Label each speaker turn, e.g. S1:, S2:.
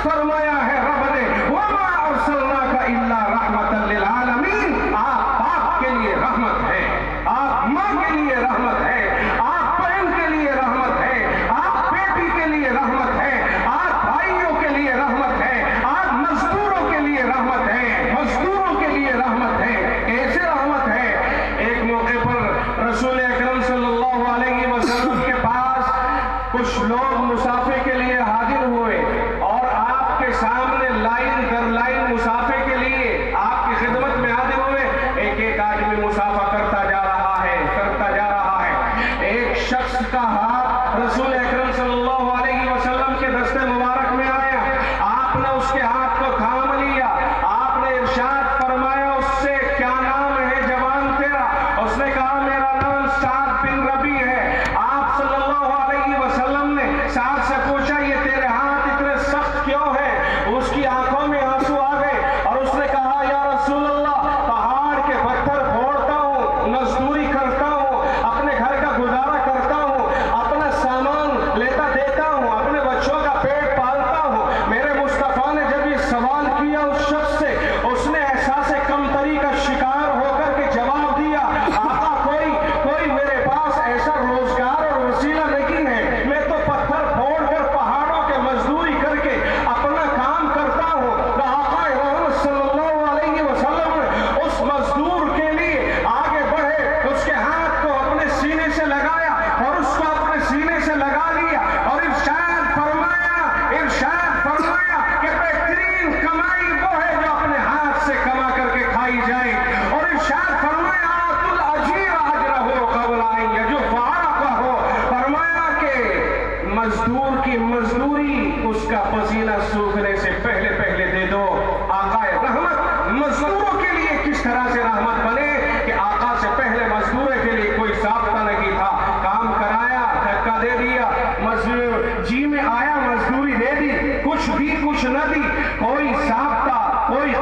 S1: फरमाया है रब ने, वमा अरसलनाका इल्ला रहमतल लिल आलमीन। आप बाप के लिए रहमत है, आप माँ के लिए रहमत है, आप बहन के लिए रहमत है, आप बेटी के लिए रहमत है, आप भाइयों के लिए रहमत है, आप मजदूरों के लिए रहमत है, मजदूरों के लिए रहमत है। कैसे रहमत है? एक मौके पर रसूल अकरम सल्लल्लाहु अलैहि वसल्लम के पास कुछ लोग मुसाफे के लिए हाजिर हुए और आपके सामने लाइन दर लाइन मुसाफे के लिए आपकी खिदमत में हाजिर हुए। एक एक आदमी मुसाफा करता जा रहा है, करता जा रहा है। एक शख्स का हाथ रसूल अकरम सल्लल्लाहु अलैहि वसल्लम के दस्ते मुबारक में आया। आपने उसके हाथ को थाम लिया, आपने इरशाद फरमाया, उससे क्या नाम है जवान तेरा? उसने कहा मेरा नाम साद बिन रबी है। आप सल्लल्लाहु अलैहि वसल्लम ने साद से पूछा ये तेरे हाथ इतने सख्त क्यों है? उसकी आंखों में आंसू आ गए और उसने कहा या रसूल अल्लाह, पहाड़ के पत्थर फोड़ता हूँ, मजदूरी करता हूँ, अपने घर का गुजारा करता हूँ, अपना सामान लेता देता हूँ, अपने बच्चों का पेट पालता हूँ। मेरे मुस्तफा ने जब ये सवाल किया उस शख्स से, उसने एहसास कमतरी का शिकार होकर के जवाब दिया, आका कोई मेरे पास ऐसा रोजगार और वसीला नहीं है, मैं तो पत्थर फोड़कर पहाड़ों के मजदूरी करके अपना काम करता हूँ। तो आका रहमत सल्लल्लाहु अलैहि वसल्लम उस मजदूर के लिए आगे बढ़े, उसके हाथ को अपने सीने से लगाया और उसको अपने सीने से लगा लिया और इरशाद फरमाया कि बेहतरीन कमाई वो है जो अपने हाथ से कमा करके खाई जाए। और इरशाद फरमाया आतुल अजीर अजरहु क़ब्ल अन यजुफ़अ, फरमाया कि मजदूर की मजदूरी उसका पसीना सूखने से पहले पहले दे दो। आका रहमत मजदूरों के लिए किस तरह से रहमत बने कि आका से पहले मजदूर के लिए कोई साफ्ता नहीं था, काम कराया, धक्का दे दिया, मजदूर जी में आया, मजदूरी दे दी, कुछ भी कुछ न दी, कोई साफ्ता, कोई